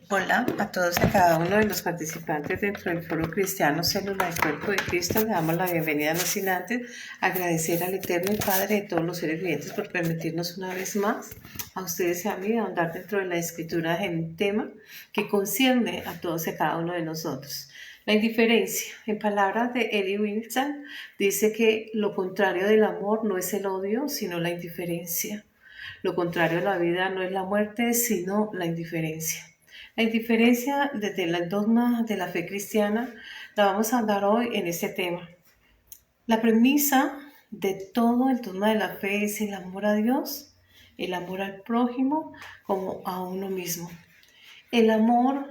Hola a todos y a cada uno de los participantes dentro del Foro Cristiano Célula del Cuerpo de Cristo. Le damos la bienvenida, no sin antes agradecer al Eterno y Padre de todos los seres vivientes por permitirnos una vez más a ustedes y a mí ahondar dentro de la Escritura en un tema que concierne a todos y a cada uno de nosotros. La indiferencia. En palabras de Elie Wiesel, dice que lo contrario del amor no es el odio, sino la indiferencia. Lo contrario a la vida no es la muerte, sino la indiferencia. La indiferencia desde el dogma de la fe cristiana la vamos a hablar hoy en este tema. La premisa de todo el dogma de la fe es el amor a Dios, el amor al prójimo como a uno mismo. El amor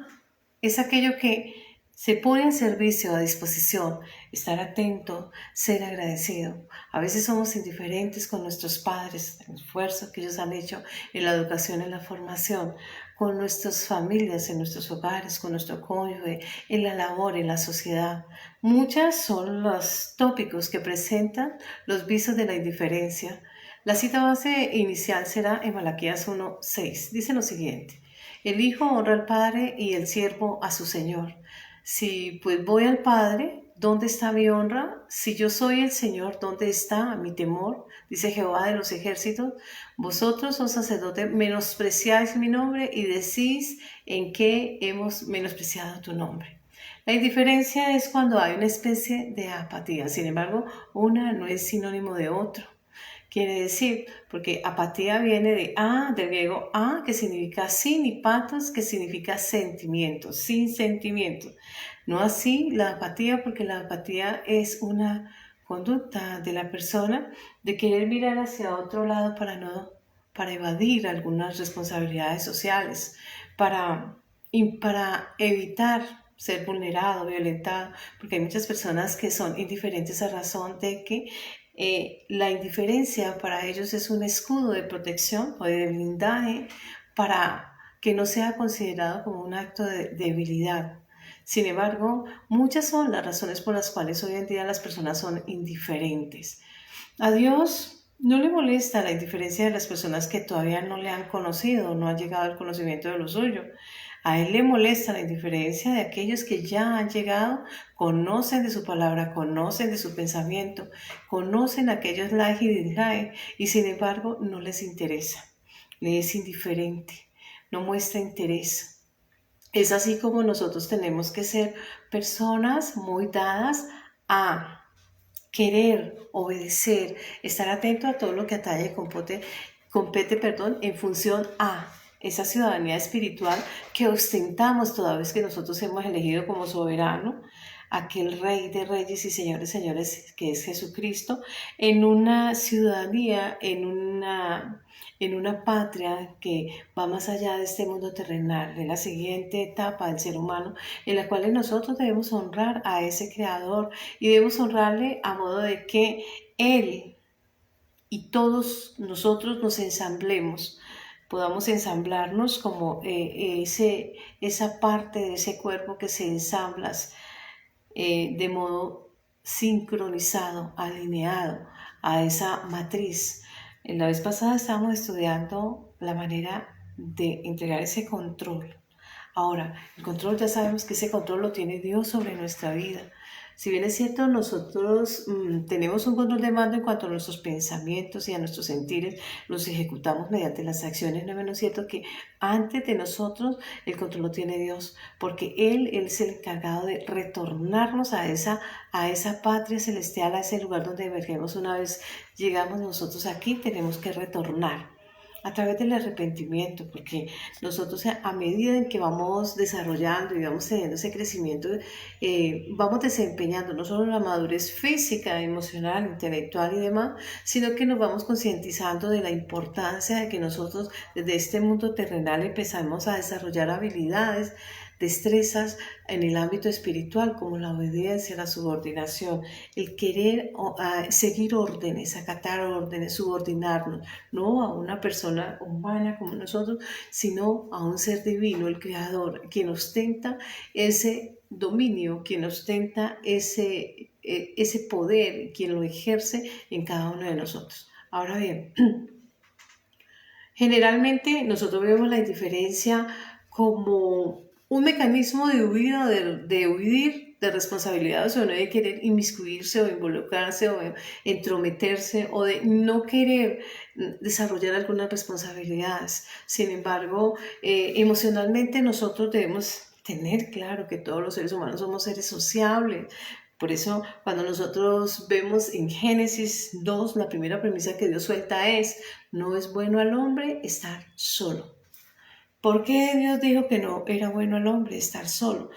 es aquello que se pone en servicio, a disposición, estar atento, ser agradecido. A veces somos indiferentes con nuestros padres, el esfuerzo que ellos han hecho en la educación, en la formación, con nuestras familias, en nuestros hogares, con nuestro cónyuge, en la labor, en la sociedad. Muchos son los tópicos que presentan los visos de la indiferencia. La cita base inicial será en Malaquías 1:6. Dice lo siguiente: el Hijo honra al Padre y el siervo a su Señor. Si pues voy al Padre, ¿dónde está mi honra? Si yo soy el Señor, ¿dónde está mi temor? Dice Jehová de los ejércitos. Vosotros, oh sacerdotes, menospreciáis mi nombre y decís en qué hemos menospreciado tu nombre. La indiferencia es cuando hay una especie de apatía. Sin embargo, una no es sinónimo de otro. Quiere decir, porque apatía viene del griego a, que significa sin, y patos, que significa sentimiento, sin sentimiento. No así la apatía, porque la apatía es una conducta de la persona de querer mirar hacia otro lado para evadir algunas responsabilidades sociales, para evitar ser vulnerado, violentado, porque hay muchas personas que son indiferentes a razón de que la indiferencia para ellos es un escudo de protección o de blindaje para que no sea considerado como un acto de debilidad. Sin embargo, muchas son las razones por las cuales hoy en día las personas son indiferentes. A Dios no le molesta la indiferencia de las personas que todavía no le han conocido, no han llegado al conocimiento de lo suyo. A Él le molesta la indiferencia de aquellos que ya han llegado, conocen de su palabra, conocen de su pensamiento, conocen aquellos laje y dislaje, y sin embargo no les interesa, le es indiferente, no muestra interés. Es así como nosotros tenemos que ser personas muy dadas a querer, obedecer, estar atento a todo lo que atañe y compete, en función a esa ciudadanía espiritual que ostentamos toda vez que nosotros hemos elegido como soberano aquel Rey de Reyes y Señores, Señores, que es Jesucristo, en una ciudadanía, en una patria que va más allá de este mundo terrenal, de la siguiente etapa del ser humano, en la cual nosotros debemos honrar a ese Creador y debemos honrarle a modo de que Él y todos nosotros nos ensamblemos, podamos ensamblarnos como esa parte de ese cuerpo que se ensambla de modo sincronizado, alineado a esa matriz. En la vez pasada estábamos estudiando la manera de entregar ese control. Ahora, el control, ya sabemos que ese control lo tiene Dios sobre nuestra vida. Si bien es cierto, nosotros tenemos un control de mando en cuanto a nuestros pensamientos y a nuestros sentires, los ejecutamos mediante las acciones, no es menos cierto que antes de nosotros el control lo tiene Dios, porque Él es el encargado de retornarnos a esa patria celestial, a ese lugar donde emergemos una vez llegamos nosotros aquí, tenemos que retornar a través del arrepentimiento, porque nosotros a medida en que vamos desarrollando y vamos teniendo ese crecimiento, vamos desempeñando no solo la madurez física, emocional, intelectual y demás, sino que nos vamos concientizando de la importancia de que nosotros desde este mundo terrenal empezamos a desarrollar habilidades, destrezas en el ámbito espiritual, como la obediencia, la subordinación, el querer seguir órdenes, acatar órdenes, subordinarnos, no a una persona humana como nosotros, sino a un ser divino, el Creador, quien ostenta ese dominio, quien ostenta ese poder, quien lo ejerce en cada uno de nosotros. Ahora bien, generalmente nosotros vemos la indiferencia como un mecanismo de huida, de huir de responsabilidades o no de querer inmiscuirse o involucrarse o entrometerse o de no querer desarrollar algunas responsabilidades. Sin embargo, emocionalmente nosotros debemos tener claro que todos los seres humanos somos seres sociables. Por eso, cuando nosotros vemos en Génesis 2, la primera premisa que Dios suelta es, no es bueno al hombre estar solo. ¿Por qué Dios dijo que no era bueno al hombre estar solo?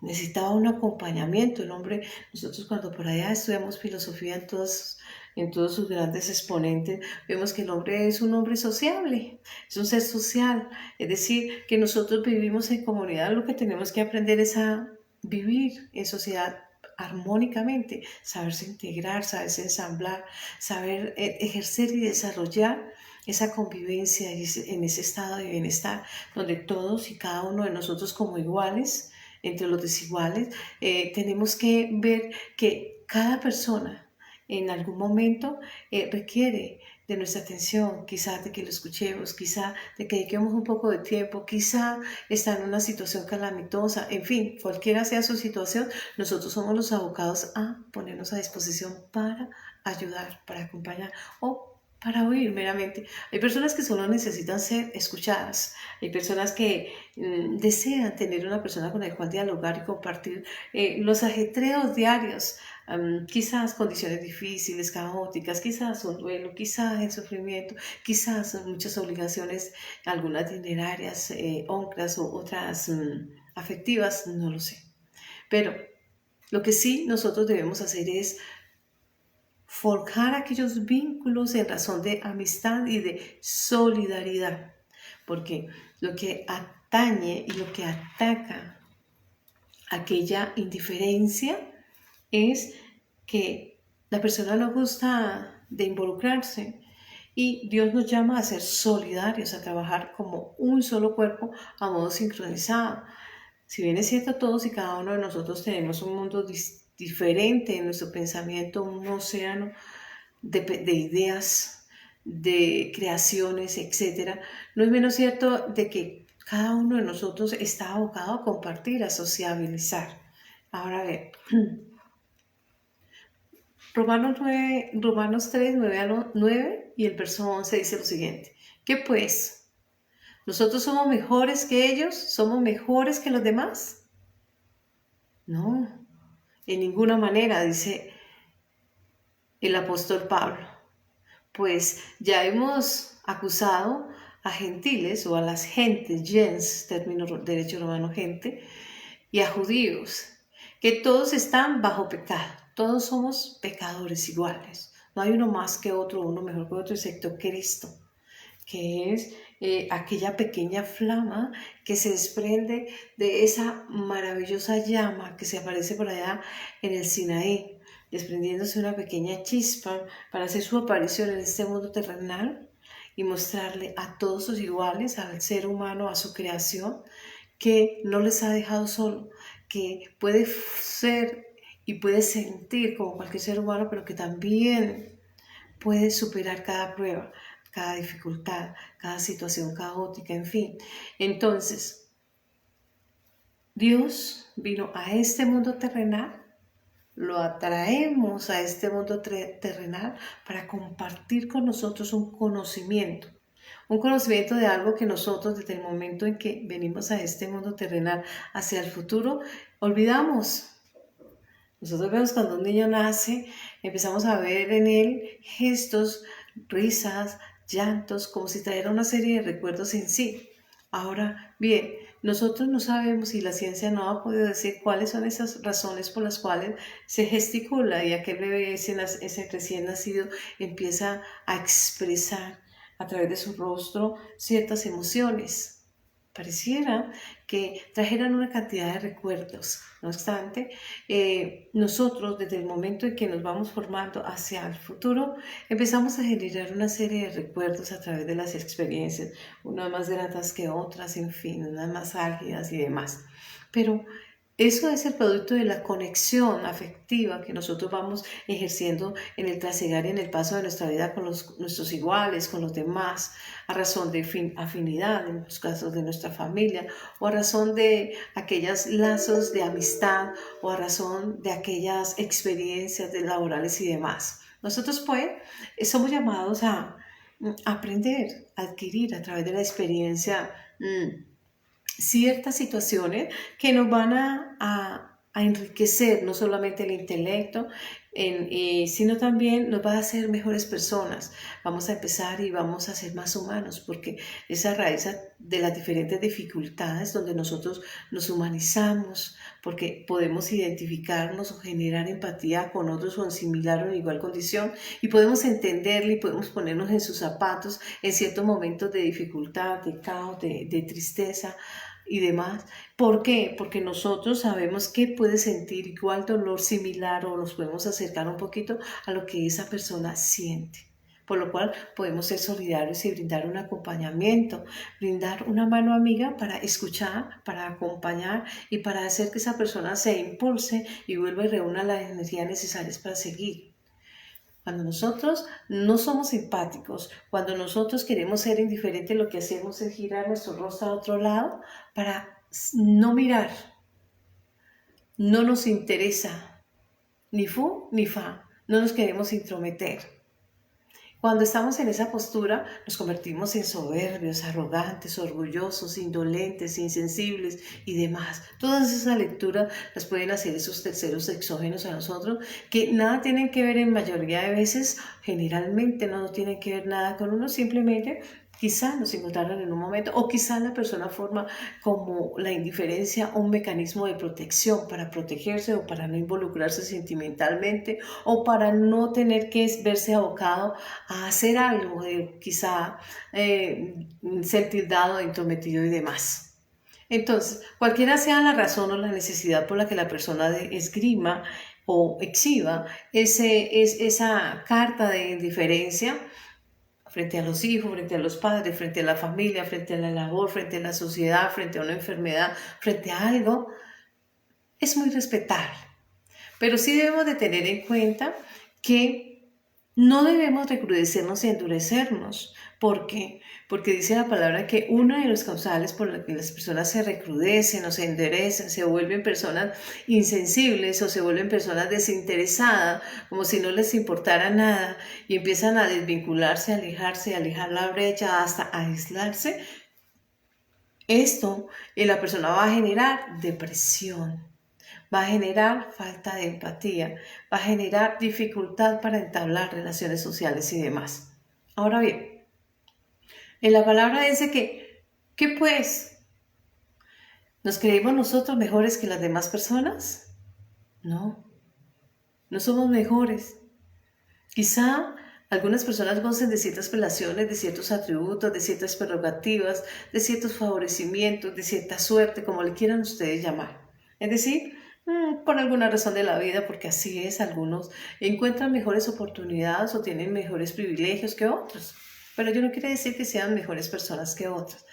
Necesitaba un acompañamiento. El hombre, nosotros cuando por allá estudiamos filosofía en todos sus grandes exponentes, vemos que el hombre es un hombre sociable, es un ser social. Es decir, que nosotros vivimos en comunidad, lo que tenemos que aprender es a vivir en sociedad armónicamente, saberse integrar, saberse ensamblar, saber ejercer y desarrollar esa convivencia en ese estado de bienestar, donde todos y cada uno de nosotros como iguales, entre los desiguales, tenemos que ver que cada persona en algún momento requiere de nuestra atención, quizás de que lo escuchemos, quizá de que dediquemos un poco de tiempo, quizá está en una situación calamitosa, en fin, cualquiera sea su situación, nosotros somos los abocados a ponernos a disposición para ayudar, para acompañar o para oír meramente. Hay personas que solo necesitan ser escuchadas, hay personas que desean tener una persona con la cual dialogar y compartir los ajetreos diarios, quizás condiciones difíciles, caóticas, quizás un duelo, quizás el sufrimiento, quizás muchas obligaciones, algunas dinerarias, oncras o otras afectivas, no lo sé. Pero lo que sí nosotros debemos hacer es forjar aquellos vínculos en razón de amistad y de solidaridad, porque lo que atañe y lo que ataca aquella indiferencia es que la persona no gusta de involucrarse y Dios nos llama a ser solidarios, a trabajar como un solo cuerpo a modo sincronizado. Si bien es cierto, todos y cada uno de nosotros tenemos un mundo diferente en nuestro pensamiento, un océano de ideas, de creaciones, etc., no es menos cierto de que cada uno de nosotros está abocado a compartir, a sociabilizar. Ahora a ver, Romanos 3, 9 y el verso 11 dice lo siguiente. ¿Qué pues? ¿Nosotros somos mejores que ellos? ¿Somos mejores que los demás? No, en ninguna manera, dice el apóstol Pablo. Pues ya hemos acusado a gentiles o a las gentes, gens, término derecho romano gente, y a judíos, que todos están bajo pecado, todos somos pecadores iguales, no hay uno más que otro, uno mejor que otro, excepto Cristo, que es aquella pequeña flama que se desprende de esa maravillosa llama que se aparece por allá en el Sinaí, desprendiéndose una pequeña chispa para hacer su aparición en este mundo terrenal y mostrarle a todos sus iguales, al ser humano, a su creación, que no les ha dejado solo, que puede ser y puede sentir como cualquier ser humano, pero que también puede superar cada prueba, cada dificultad, cada situación caótica, en fin. Entonces, Dios vino a este mundo terrenal, lo atraemos a este mundo terrenal para compartir con nosotros un conocimiento de algo que nosotros desde el momento en que venimos a este mundo terrenal hacia el futuro, olvidamos. Nosotros vemos cuando un niño nace, empezamos a ver en él gestos, risas, llantos, como si trajera una serie de recuerdos en sí. Ahora bien, nosotros no sabemos y la ciencia no ha podido decir cuáles son esas razones por las cuales se gesticula y aquel bebé, ese recién nacido, empieza a expresar a través de su rostro ciertas emociones. Pareciera que trajeran una cantidad de recuerdos. No obstante, nosotros desde el momento en que nos vamos formando hacia el futuro, empezamos a generar una serie de recuerdos a través de las experiencias, unas más gratas que otras, en fin, unas más álgidas y demás. Pero Eso es el producto de la conexión afectiva que nosotros vamos ejerciendo en el trasegar y en el paso de nuestra vida con nuestros iguales, con los demás, a razón de afinidad, en los casos de nuestra familia, o a razón de aquellos lazos de amistad, o a razón de aquellas experiencias laborales y demás. Nosotros, pues, somos llamados a aprender, a adquirir a través de la experiencia ciertas situaciones que nos van a enriquecer no solamente el intelecto, sino también nos va a hacer mejores personas. Vamos a empezar y vamos a ser más humanos, porque esa raíz de las diferentes dificultades donde nosotros nos humanizamos, porque podemos identificarnos o generar empatía con otros o en similar o en igual condición, y podemos entenderle y podemos ponernos en sus zapatos en ciertos momentos de dificultad, de caos, de tristeza y demás. ¿Por qué? Porque nosotros sabemos que puede sentir igual dolor similar o nos podemos acercar un poquito a lo que esa persona siente. Por lo cual podemos ser solidarios y brindar un acompañamiento, brindar una mano amiga para escuchar, para acompañar y para hacer que esa persona se impulse y vuelva y reúna las energías necesarias para seguir. Cuando nosotros no somos simpáticos, cuando nosotros queremos ser indiferentes, lo que hacemos es girar nuestro rostro a otro lado para no mirar. No nos interesa ni fu ni fa. No nos queremos intrometer. Cuando estamos en esa postura, nos convertimos en soberbios, arrogantes, orgullosos, indolentes, insensibles y demás. Todas esas lecturas las pueden hacer esos terceros exógenos a nosotros, que nada tienen que ver en mayoría de veces, generalmente no tienen que ver nada con uno, simplemente quizá nos encontraron en un momento, o quizá la persona forma como la indiferencia un mecanismo de protección para protegerse o para no involucrarse sentimentalmente o para no tener que verse abocado a hacer algo, quizá ser tildado, intrometido y demás. Entonces, cualquiera sea la razón o la necesidad por la que la persona esgrima o exhiba esa carta de indiferencia frente a los hijos, frente a los padres, frente a la familia, frente a la labor, frente a la sociedad, frente a una enfermedad, frente a algo, es muy respetable. Pero sí debemos de tener en cuenta que no debemos recrudecernos y endurecernos. ¿Por qué? Porque dice la palabra que uno de los causales por los que las personas se recrudecen o se enderecen, se vuelven personas insensibles o se vuelven personas desinteresadas, como si no les importara nada, y empiezan a desvincularse, a alejarse, a alejar la brecha hasta aislarse. Esto en la persona va a generar depresión. Va a generar falta de empatía, va a generar dificultad para entablar relaciones sociales y demás. Ahora bien, en la palabra dice ¿qué pues? ¿Nos creemos nosotros mejores que las demás personas? No, no somos mejores. Quizá algunas personas gocen de ciertas relaciones, de ciertos atributos, de ciertas prerrogativas, de ciertos favorecimientos, de cierta suerte, como le quieran ustedes llamar. Es decir, por alguna razón de la vida, porque así es, algunos encuentran mejores oportunidades o tienen mejores privilegios que otros. Pero ello no quiere decir que sean mejores personas que otras.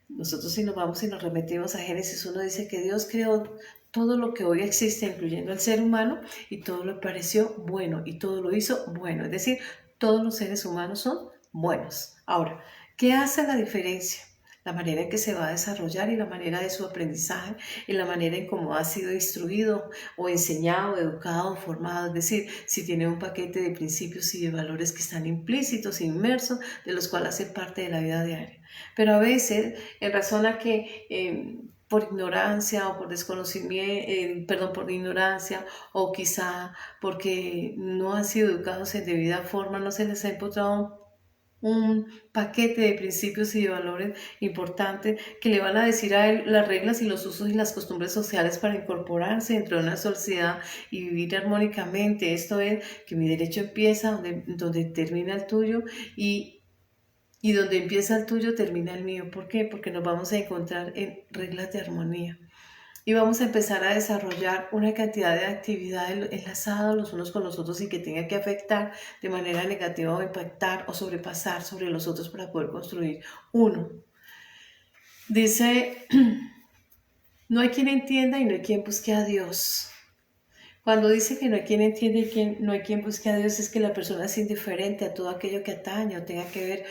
Nosotros si nos vamos y nos remetimos a Génesis 1, dice que Dios creó todo lo que hoy existe, incluyendo el ser humano, y todo lo pareció bueno, y todo lo hizo bueno. Es decir, todos los seres humanos son buenos. Ahora, ¿qué hace la diferencia? La manera en que se va a desarrollar y la manera de su aprendizaje y la manera en cómo ha sido instruido o enseñado, educado, formado. Es decir, si tiene un paquete de principios y de valores que están implícitos, inmersos, de los cuales hace parte de la vida diaria. Pero a veces, en razón a que por ignorancia o por desconocimiento, por ignorancia o quizá porque no han sido educados en debida forma, no se les ha imputado un paquete de principios y de valores importantes que le van a decir a él las reglas y los usos y las costumbres sociales para incorporarse dentro de una sociedad y vivir armónicamente. Esto es que mi derecho empieza donde termina el tuyo y donde empieza el tuyo termina el mío. ¿Por qué? Porque nos vamos a encontrar en reglas de armonía. Y vamos a empezar a desarrollar una cantidad de actividades enlazadas los unos con los otros y que tenga que afectar de manera negativa o impactar o sobrepasar sobre los otros para poder construir uno. Dice No hay quien entienda y no hay quien busque a Dios. Cuando dice que no hay quien entiende y no hay quien busque a Dios, es que la persona es indiferente a todo aquello que atañe o tenga que ver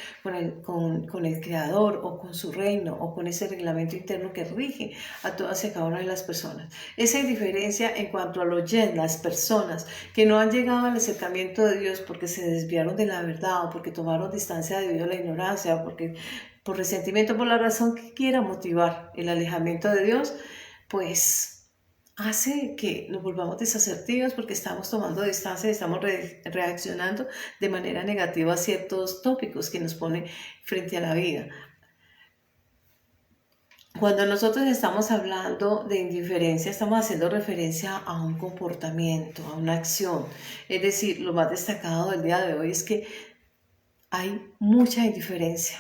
con el Creador o con su reino o con ese reglamento interno que rige a todas y cada una de las personas. Esa indiferencia en cuanto a lo yen, las personas que no han llegado al acercamiento de Dios porque se desviaron de la verdad o porque tomaron distancia debido a la ignorancia o porque por resentimiento, por la razón que quiera motivar el alejamiento de Dios, pues hace que nos volvamos desasertivos porque estamos tomando distancia y estamos reaccionando de manera negativa a ciertos tópicos que nos ponen frente a la vida. Cuando nosotros estamos hablando de indiferencia, estamos haciendo referencia a un comportamiento, a una acción. Es decir, lo más destacado del día de hoy es que hay mucha indiferencia.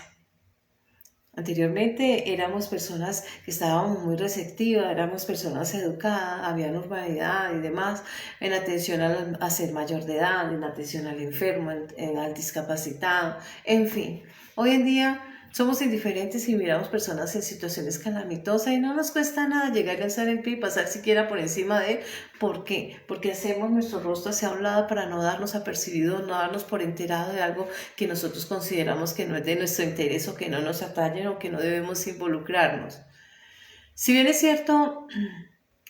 Anteriormente éramos personas que estábamos muy receptivas, éramos personas educadas, había normalidad y demás en atención a ser mayor de edad, en atención al enfermo, al discapacitado, en fin. Hoy en día somos indiferentes y miramos personas en situaciones calamitosas y no nos cuesta nada llegar a alzar el pie y pasar siquiera por encima de él. ¿Por qué? Porque hacemos nuestro rostro hacia un lado para no darnos apercibidos, no darnos por enterado de algo que nosotros consideramos que no es de nuestro interés o que no nos atañe o que no debemos involucrarnos. Si bien es cierto,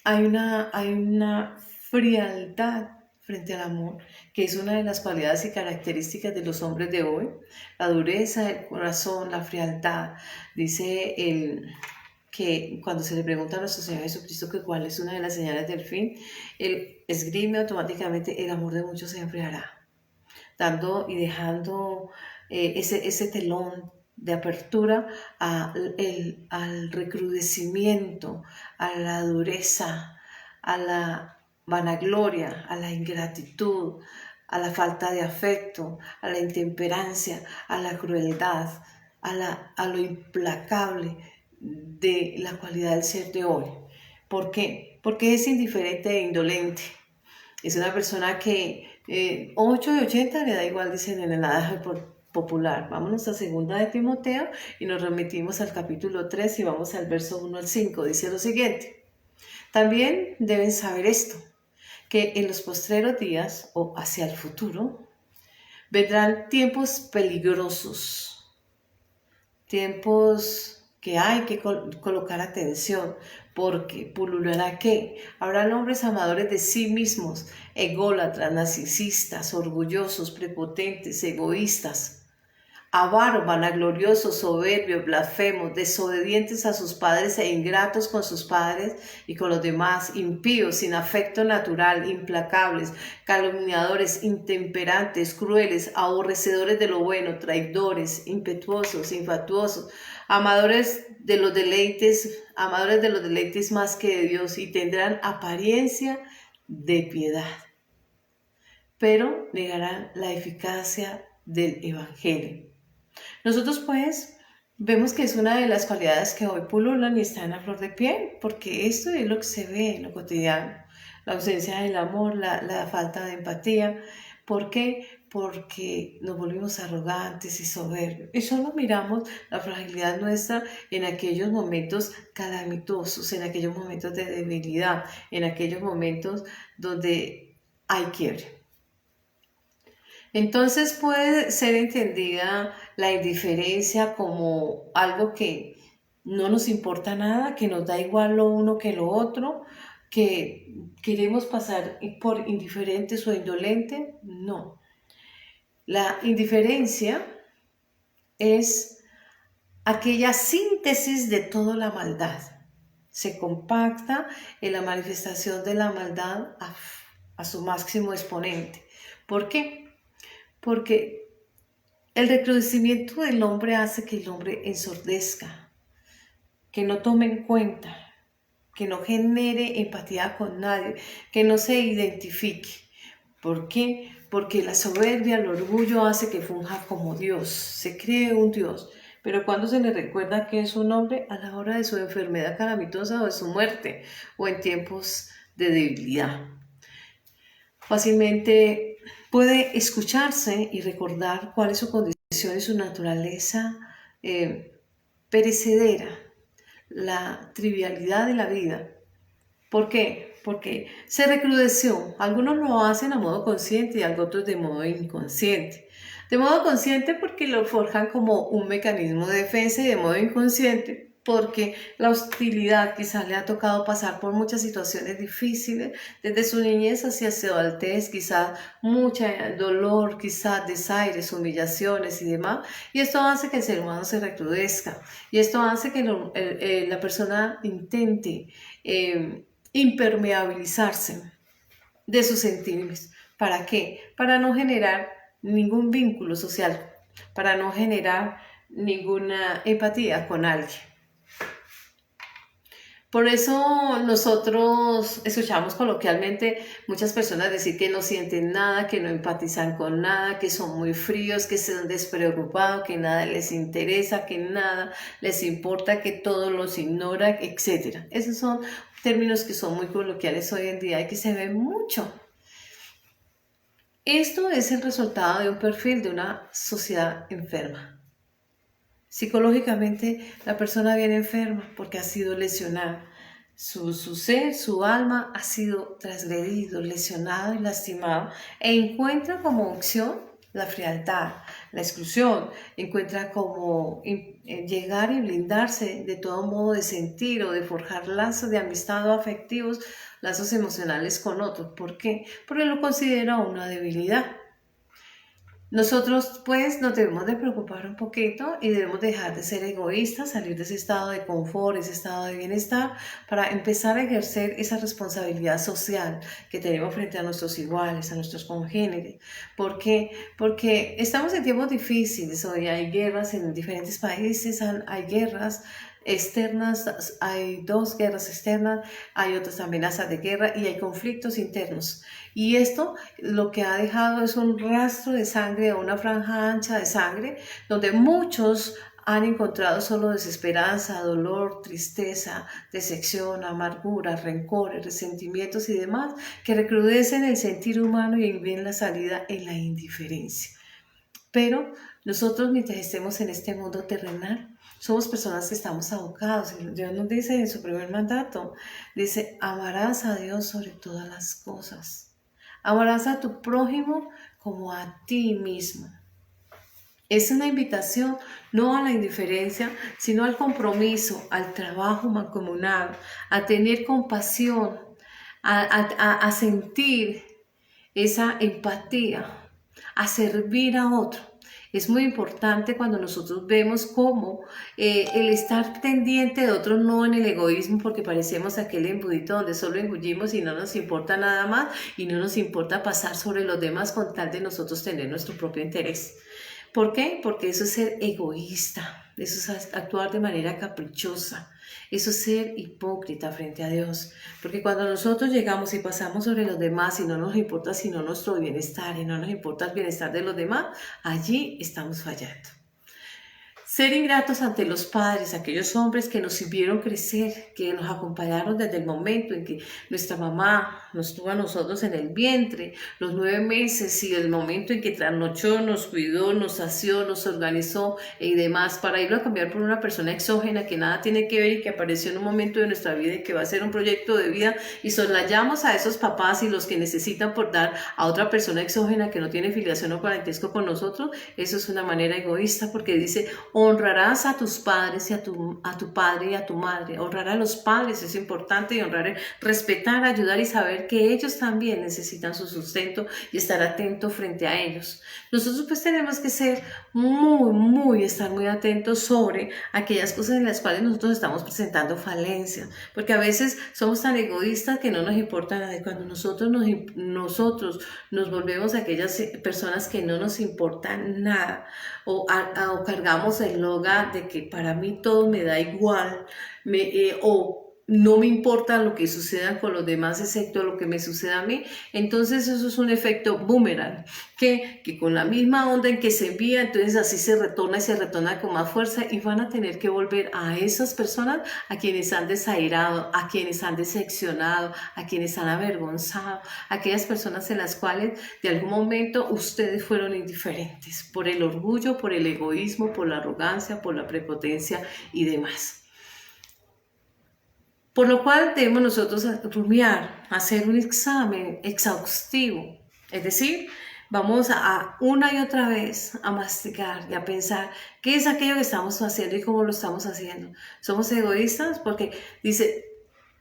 hay una frialdad frente al amor, que es una de las cualidades y características de los hombres de hoy, la dureza del corazón, la frialdad. Dice que cuando se le pregunta a nuestro Señor Jesucristo que cuál es una de las señales del fin, Él esgrime automáticamente: el amor de muchos se enfriará, dando y dejando ese telón de apertura al recrudecimiento, a la dureza, a la vanagloria, a la ingratitud, a la falta de afecto, a la intemperancia, a la crueldad, a lo implacable de la cualidad del ser de hoy. ¿Por qué? Porque es indiferente e indolente. Es una persona que 8 de 80 le da igual, dicen en el adagio popular. Vámonos a 2 de Timoteo y nos remitimos al capítulo 3 y vamos al verso 1 al 5. Dice lo siguiente: también deben saber esto, que en los postreros días o hacia el futuro vendrán tiempos peligrosos, tiempos que hay que colocar atención, porque pululará que habrán hombres amadores de sí mismos, ególatras, narcisistas, orgullosos, prepotentes, egoístas, avaros, vanagloriosos, soberbios, blasfemos, desobedientes a sus padres e ingratos con sus padres y con los demás, impíos, sin afecto natural, implacables, calumniadores, intemperantes, crueles, aborrecedores de lo bueno, traidores, impetuosos, infatuosos, amadores de los deleites más que de Dios, y tendrán apariencia de piedad, pero negarán la eficacia del Evangelio. Nosotros pues vemos que es una de las cualidades que hoy pululan y están a flor de piel, porque esto es lo que se ve en lo cotidiano: la ausencia del amor, la falta de empatía. ¿Por qué? Porque nos volvimos arrogantes y soberbios y solo miramos la fragilidad nuestra en aquellos momentos calamitosos, en aquellos momentos de debilidad, en aquellos momentos donde hay quiebre. Entonces puede ser entendida la indiferencia como algo que no nos importa nada, que nos da igual lo uno que lo otro, que queremos pasar por indiferentes o indolentes. No. La indiferencia es aquella síntesis de toda la maldad. Se compacta en la manifestación de la maldad a su máximo exponente. ¿Por qué? Porque el recrudecimiento del hombre hace que el hombre ensordezca, que no tome en cuenta, que no genere empatía con nadie, que no se identifique. ¿Por qué? Porque la soberbia, el orgullo hace que funja como Dios, se cree un Dios. Pero cuando se le recuerda que es un hombre, a la hora de su enfermedad calamitosa o de su muerte, o en tiempos de debilidad, fácilmente puede escucharse y recordar cuál es su condición y su naturaleza perecedera. la trivialidad de la vida. ¿Por qué? Porque se recrudeció. Algunos lo hacen a modo consciente y otros de modo inconsciente. De modo consciente porque lo forjan como un mecanismo de defensa y de modo inconsciente porque la hostilidad quizás le ha tocado pasar por muchas situaciones difíciles, desde su niñez hacia su adultez, quizás mucho dolor, quizás desaires, humillaciones y demás, y esto hace que el ser humano se recrudezca, y esto hace que la persona intente impermeabilizarse de sus sentimientos. ¿Para qué? Para no generar ningún vínculo social, para no generar ninguna empatía con alguien. Por eso nosotros escuchamos coloquialmente muchas personas decir que no sienten nada, que no empatizan con nada, que son muy fríos, que son despreocupados, que nada les interesa, que nada les importa, que todo los ignora, etc. Esos son términos que son muy coloquiales hoy en día y que se ven mucho. Esto es el resultado de un perfil de una sociedad enferma. Psicológicamente la persona viene enferma porque ha sido lesionada. Su ser, su alma ha sido transgredido, lesionado y lastimado e encuentra como opción la frialdad, la exclusión, encuentra como llegar y blindarse de todo modo de sentir o de forjar lazos de amistad o afectivos, lazos emocionales con otros. ¿Por qué? Porque lo considera una debilidad. Nosotros pues nos debemos de preocupar un poquito y debemos dejar de ser egoístas, salir de ese estado de confort, ese estado de bienestar para empezar a ejercer esa responsabilidad social que tenemos frente a nuestros iguales, a nuestros congéneres. ¿Por qué? Porque estamos en tiempos difíciles, hoy hay guerras en diferentes países, hay guerras externas, hay 2 guerras externas, hay otras amenazas de guerra y hay conflictos internos. Y esto lo que ha dejado es un rastro de sangre o una franja ancha de sangre donde muchos han encontrado solo desesperanza, dolor, tristeza, decepción, amargura, rencores, resentimientos y demás que recrudecen el sentir humano y ven la salida en la indiferencia. Pero nosotros mientras estemos en este mundo terrenal, somos personas que estamos abocados. Dios nos dice en su primer mandato, dice, amarás a Dios sobre todas las cosas. Amarás a tu prójimo como a ti mismo. Es una invitación no a la indiferencia, sino al compromiso, al trabajo mancomunado, a tener compasión, a sentir esa empatía, a servir a otro. Es muy importante cuando nosotros vemos cómo el estar pendiente de otros, no en el egoísmo, porque parecemos aquel embudito donde solo engullimos y no nos importa nada más y no nos importa pasar sobre los demás con tal de nosotros tener nuestro propio interés. ¿Por qué? Porque eso es ser egoísta, eso es actuar de manera caprichosa, eso es ser hipócrita frente a Dios. Porque cuando nosotros llegamos y pasamos sobre los demás y no nos importa sino nuestro bienestar y no nos importa el bienestar de los demás, allí estamos fallando. Ser ingratos ante los padres, aquellos hombres que nos vieron crecer, que nos acompañaron desde el momento en que nuestra mamá nos tuvo a nosotros en el vientre, los 9 meses y el momento en que trasnochó, nos cuidó, nos sació, nos organizó y demás, para irlo a cambiar por una persona exógena que nada tiene que ver y que apareció en un momento de nuestra vida y que va a ser un proyecto de vida y soslayamos a esos papás y los que necesitan por dar a otra persona exógena que no tiene filiación o parentesco con nosotros. Eso es una manera egoísta porque dice, honrarás a tus padres y a tu padre y a tu madre. Honrar a los padres es importante y honrar, respetar, ayudar y saber que ellos también necesitan su sustento y estar atento frente a ellos. Nosotros pues tenemos que ser estar muy atentos sobre aquellas cosas en las cuales nosotros estamos presentando falencias, porque a veces somos tan egoístas que no nos importa nada y cuando nosotros nos volvemos aquellas personas que no nos importan nada o cargamos el loga de que para mí todo me da igual o no me importa lo que suceda con los demás excepto lo que me suceda a mí, entonces eso es un efecto boomerang, que con la misma onda en que se envía, entonces así se retorna y se retorna con más fuerza y van a tener que volver a esas personas a quienes han desairado, a quienes han decepcionado, a quienes han avergonzado, aquellas personas en las cuales de algún momento ustedes fueron indiferentes por el orgullo, por el egoísmo, por la arrogancia, por la prepotencia y demás. Por lo cual debemos nosotros rumiar, hacer un examen exhaustivo. Es decir, vamos a una y otra vez a masticar y a pensar qué es aquello que estamos haciendo y cómo lo estamos haciendo. Somos egoístas porque dice,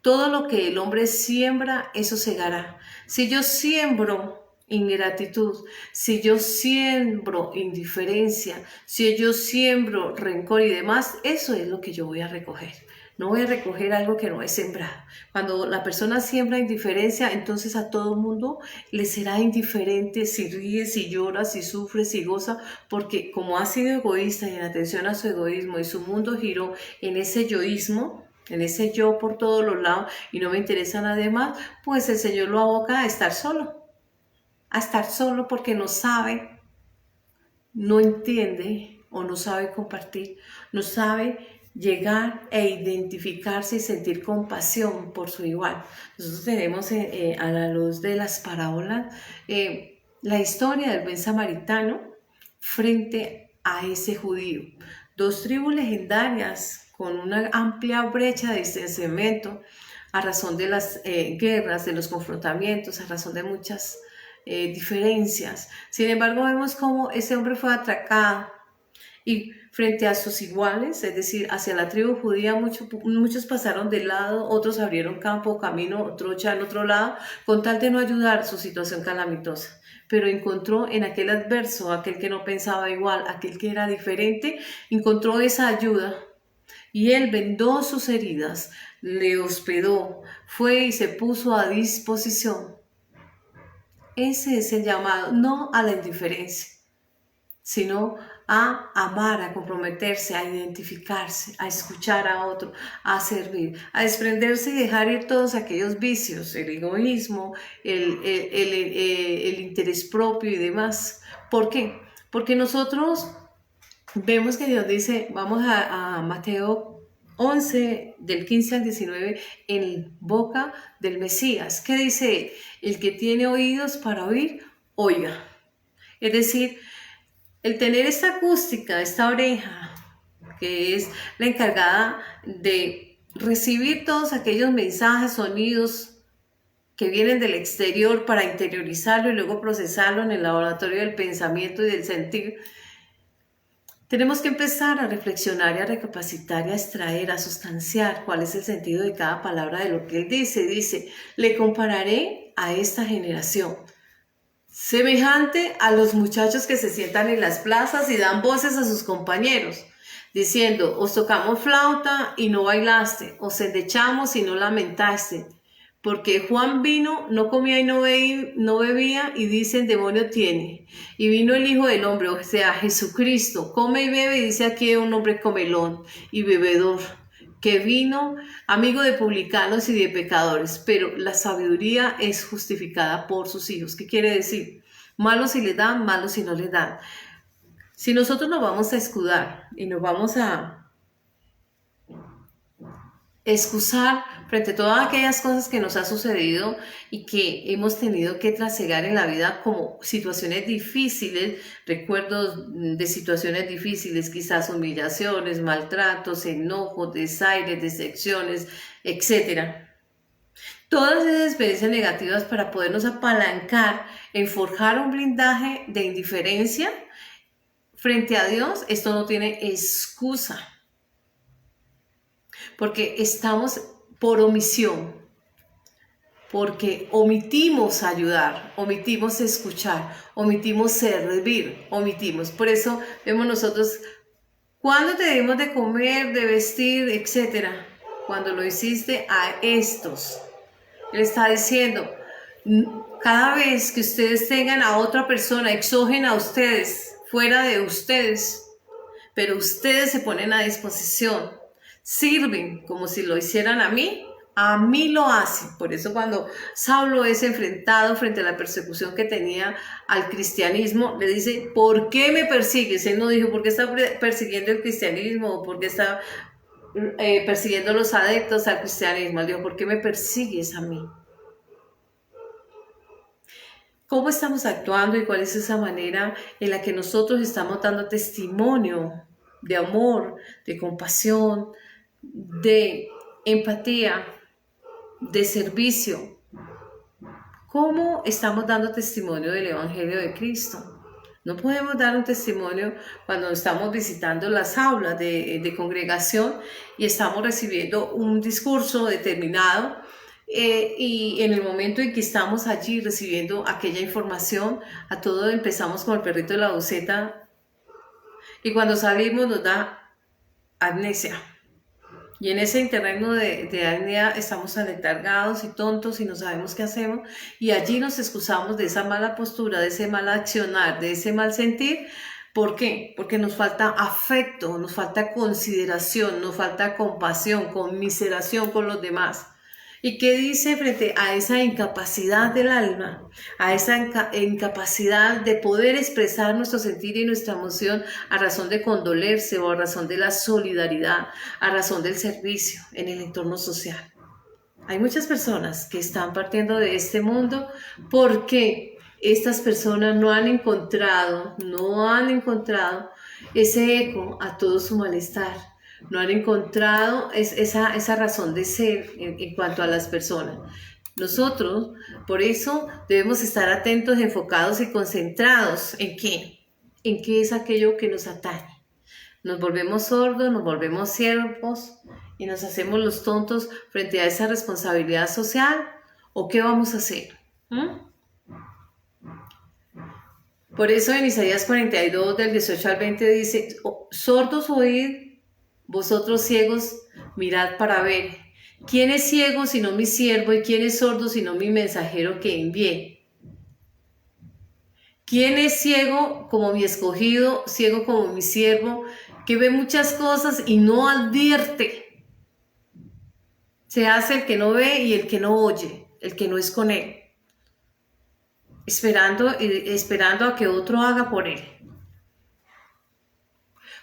todo lo que el hombre siembra, eso segará. Si yo siembro ingratitud, si yo siembro indiferencia, si yo siembro rencor y demás, eso es lo que yo voy a recoger. No voy a recoger algo que no he sembrado. Cuando la persona siembra indiferencia, entonces a todo mundo le será indiferente si ríe, si llora, si sufre, si goza, porque como ha sido egoísta y en atención a su egoísmo y su mundo giró en ese yoísmo, en ese yo por todos los lados y no me interesa nadie más, pues el Señor lo aboca a estar solo porque no sabe, no entiende o no sabe compartir, no sabe llegar e identificarse y sentir compasión por su igual. Nosotros tenemos a la luz de las parábolas la historia del buen samaritano frente a ese judío. Dos tribus legendarias con una amplia brecha de distanciamiento a razón de las guerras, de los confrontamientos, a razón de muchas diferencias. Sin embargo, vemos cómo ese hombre fue atracado y frente a sus iguales, es decir, hacia la tribu judía, muchos pasaron de lado, otros abrieron campo o camino, otros ya al otro lado, con tal de no ayudar su situación calamitosa. Pero encontró en aquel adverso, aquel que no pensaba igual, aquel que era diferente, encontró esa ayuda. Y él vendó sus heridas, le hospedó, fue y se puso a disposición. Ese es el llamado, no a la indiferencia, sino a amar, a comprometerse, a identificarse, a escuchar a otro, a servir, a desprenderse y dejar ir todos aquellos vicios, el egoísmo, el interés propio y demás. ¿Por qué? Porque nosotros vemos que Dios dice, vamos a Mateo 11, del 15 al 19, en boca del Mesías. ¿Qué dice? El que tiene oídos para oír, oiga. Es decir, el tener esta acústica, esta oreja, que es la encargada de recibir todos aquellos mensajes, sonidos que vienen del exterior para interiorizarlo y luego procesarlo en el laboratorio del pensamiento y del sentir, tenemos que empezar a reflexionar y a recapacitar y a extraer, a sustanciar cuál es el sentido de cada palabra de lo que él dice. Dice, le compararé a esta generación, semejante a los muchachos que se sientan en las plazas y dan voces a sus compañeros, diciendo, os tocamos flauta y no bailaste, os endechamos y no lamentaste. Porque Juan vino, no comía y no bebía, y dicen, demonio tiene. Y vino el Hijo del Hombre, o sea, Jesucristo, come y bebe, y dice aquí un hombre comelón y bebedor, que vino amigo de publicanos y de pecadores, pero la sabiduría es justificada por sus hijos. ¿Qué quiere decir? Malos si les dan, malos si no les dan. Si nosotros nos vamos a escudar y nos vamos a excusar frente a todas aquellas cosas que nos ha sucedido y que hemos tenido que trasegar en la vida como situaciones difíciles, recuerdos de situaciones difíciles, quizás humillaciones, maltratos, enojos, desaires, decepciones, etc. Todas esas experiencias negativas para podernos apalancar en forjar un blindaje de indiferencia frente a Dios, esto no tiene excusa. Porque estamos por omisión, porque omitimos ayudar, omitimos escuchar, omitimos servir, omitimos. Por eso vemos nosotros, ¿cuándo te dimos de comer, de vestir, etcétera? Cuando lo hiciste a estos. Él está diciendo, cada vez que ustedes tengan a otra persona exógena a ustedes, fuera de ustedes, pero ustedes se ponen a disposición, sirven como si lo hicieran a mí lo hacen. Por eso cuando Saulo es enfrentado frente a la persecución que tenía al cristianismo, le dice, ¿por qué me persigues? Él no dijo, ¿por qué está persiguiendo el cristianismo? ¿O por qué está persiguiendo a los adeptos al cristianismo? Él dijo, ¿por qué me persigues a mí? ¿Cómo estamos actuando y cuál es esa manera en la que nosotros estamos dando testimonio de amor, de compasión, de empatía de servicio. ¿Cómo estamos dando testimonio del Evangelio de Cristo? No podemos dar un testimonio cuando estamos visitando las aulas de congregación y estamos recibiendo un discurso determinado, y en el momento en que estamos allí recibiendo aquella información, a todo empezamos con el perrito de la buceta y cuando salimos nos da amnesia. Y en ese terreno de apnea estamos aletargados y tontos y no sabemos qué hacemos. Y allí nos excusamos de esa mala postura, de ese mal accionar, de ese mal sentir. ¿Por qué? Porque nos falta afecto, nos falta consideración, nos falta compasión, conmiseración con los demás. ¿Y qué dice frente a esa incapacidad del alma, a esa incapacidad de poder expresar nuestro sentir y nuestra emoción a razón de condolerse o a razón de la solidaridad, a razón del servicio en el entorno social? Hay muchas personas que están partiendo de este mundo porque estas personas no han encontrado ese eco a todo su malestar. No han encontrado esa razón de ser en cuanto a las personas. Nosotros, por eso, debemos estar atentos, enfocados y concentrados ¿en qué? ¿En qué es aquello que nos atañe? Nos volvemos sordos, nos volvemos ciegos y nos hacemos los tontos frente a esa responsabilidad social. ¿O qué vamos a hacer? Por eso en Isaías 42, del 18 al 20 dice: sordos oíd, vosotros ciegos, mirad para ver. ¿Quién es ciego sino mi siervo? ¿Y quién es sordo sino mi mensajero que envié? ¿Quién es ciego como mi escogido, ciego como mi siervo, que ve muchas cosas y no advierte? Se hace el que no ve y el que no oye, el que no es con él, esperando a que otro haga por él.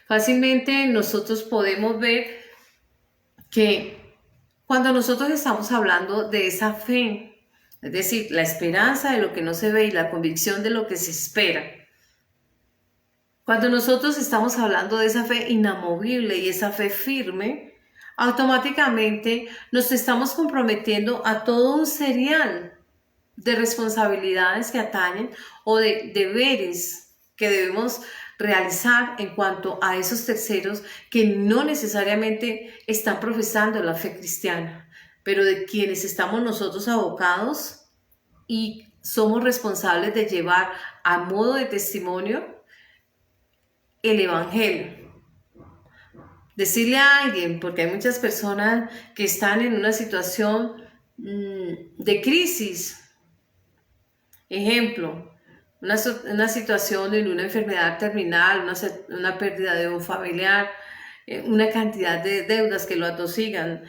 Fácilmente nosotros podemos ver que cuando nosotros estamos hablando de esa fe, es decir, la esperanza de lo que no se ve y la convicción de lo que se espera, cuando nosotros estamos hablando de esa fe inamovible y esa fe firme, automáticamente nos estamos comprometiendo a todo un serial de responsabilidades que atañen o de deberes que debemos realizar en cuanto a esos terceros que no necesariamente están profesando la fe cristiana, pero de quienes estamos nosotros abocados y somos responsables de llevar a modo de testimonio el Evangelio. Decirle a alguien, porque hay muchas personas que están en una situación de crisis. Ejemplo, una situación de una enfermedad terminal, una pérdida de un familiar, una cantidad de deudas que lo atosigan.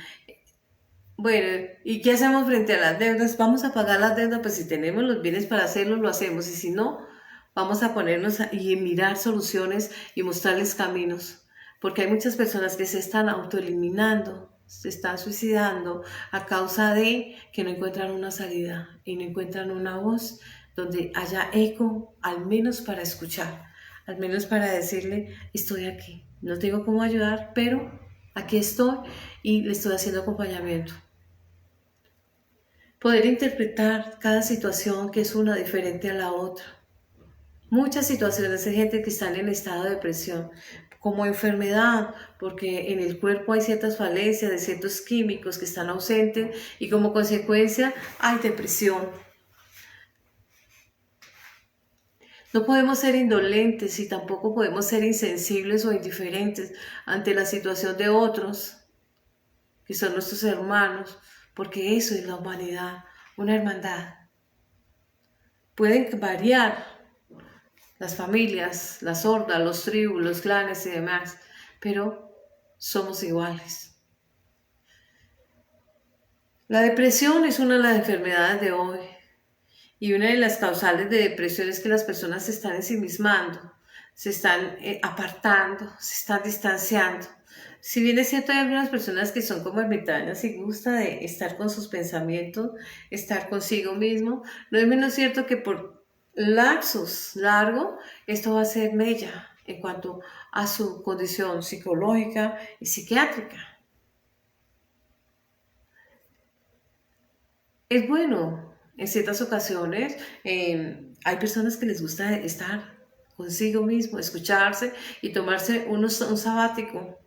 Bueno, ¿y qué hacemos frente a las deudas? Vamos a pagar las deudas, pues si tenemos los bienes para hacerlo, lo hacemos. Y si no, vamos a ponernos y mirar soluciones y mostrarles caminos. Porque hay muchas personas que se están autoeliminando, se están suicidando a causa de que no encuentran una salida y no encuentran una voz donde haya eco, al menos para escuchar, al menos para decirle: estoy aquí, no tengo cómo ayudar, pero aquí estoy y le estoy haciendo acompañamiento. Poder interpretar cada situación, que es una diferente a la otra. Muchas situaciones de gente que están en estado de depresión, como enfermedad, porque en el cuerpo hay ciertas falencias de ciertos químicos que están ausentes y como consecuencia hay depresión. No podemos ser indolentes y tampoco podemos ser insensibles o indiferentes ante la situación de otros, que son nuestros hermanos, porque eso es la humanidad, una hermandad. Pueden variar las familias, las hordas, los tribus, los clanes y demás, pero somos iguales. La depresión es una de las enfermedades de hoy y una de las causales de depresión es que las personas se están ensimismando, se están apartando, se están distanciando. Si bien es cierto, hay algunas personas que son como ermitañas y gusta de estar con sus pensamientos, estar consigo mismo, no es menos cierto que por lapsos largo esto va a ser mella en cuanto a su condición psicológica y psiquiátrica. Es bueno en ciertas ocasiones. Hay personas que les gusta estar consigo mismo, escucharse y tomarse un sabático.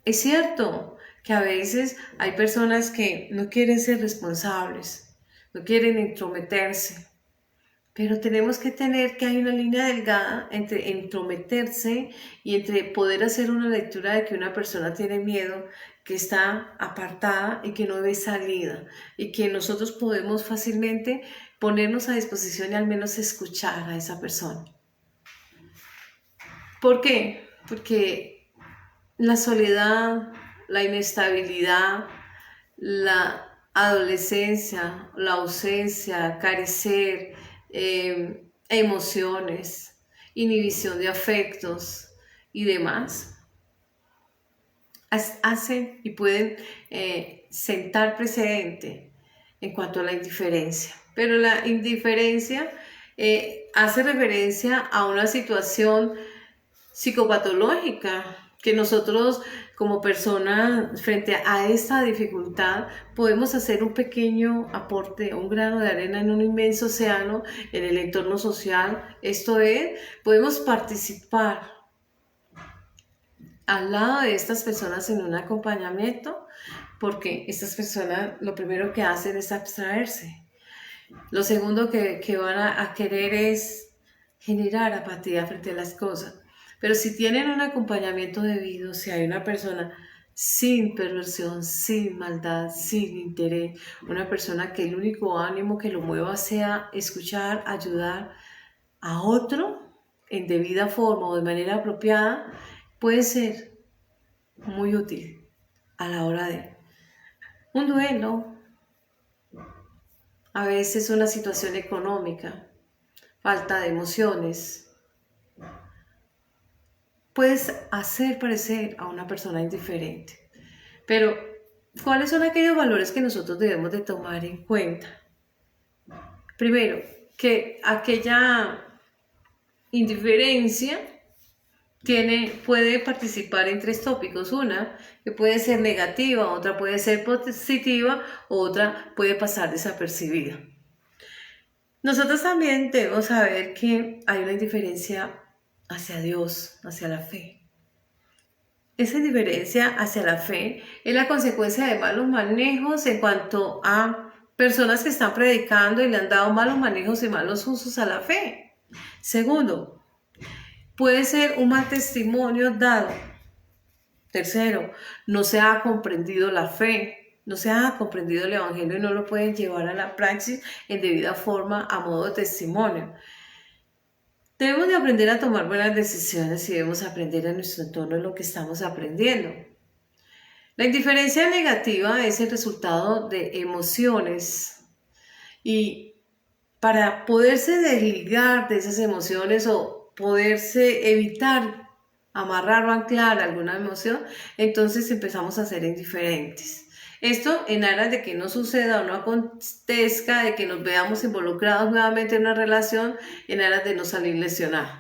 Es cierto que a veces hay personas que no quieren ser responsables, no quieren intrometerse, pero tenemos que tener que hay una línea delgada entre entrometerse y entre poder hacer una lectura de que una persona tiene miedo, que está apartada y que no ve salida, y que nosotros podemos fácilmente ponernos a disposición y al menos escuchar a esa persona. ¿Por qué? Porque la soledad, la inestabilidad, la adolescencia, la ausencia, carecer, emociones, inhibición de afectos y demás, hacen y pueden sentar precedente en cuanto a la indiferencia. Pero la indiferencia hace referencia a una situación psicopatológica, que nosotros como personas frente a esta dificultad podemos hacer un pequeño aporte, un grano de arena en un inmenso océano en el entorno social. Esto es, podemos participar al lado de estas personas en un acompañamiento, porque estas personas lo primero que hacen es abstraerse. Lo segundo que van a querer es generar apatía frente a las cosas. Pero si tienen un acompañamiento debido, si hay una persona sin perversión, sin maldad, sin interés, una persona que el único ánimo que lo mueva sea escuchar, ayudar a otro en debida forma o de manera apropiada, puede ser muy útil a la hora de un duelo, a veces una situación económica, falta de emociones, puedes hacer parecer a una persona indiferente. Pero, ¿cuáles son aquellos valores que nosotros debemos de tomar en cuenta? Primero, que aquella indiferencia puede participar en tres tópicos. Una que puede ser negativa, otra puede ser positiva, otra puede pasar desapercibida. Nosotros también debemos saber que hay una indiferencia hacia Dios, hacia la fe. Esa indiferencia hacia la fe es la consecuencia de malos manejos en cuanto a personas que están predicando y le han dado malos manejos y malos usos a la fe. Segundo, puede ser un mal testimonio dado. Tercero, no se ha comprendido la fe, no se ha comprendido el evangelio y no lo pueden llevar a la praxis en debida forma a modo de testimonio. Debemos de aprender a tomar buenas decisiones y debemos aprender en nuestro entorno lo que estamos aprendiendo. La indiferencia negativa es el resultado de emociones y para poderse desligar de esas emociones o poderse evitar amarrar o anclar alguna emoción, entonces empezamos a ser indiferentes. Esto en aras de que no suceda o no acontezca, de que nos veamos involucrados nuevamente en una relación, en aras de no salir lesionados.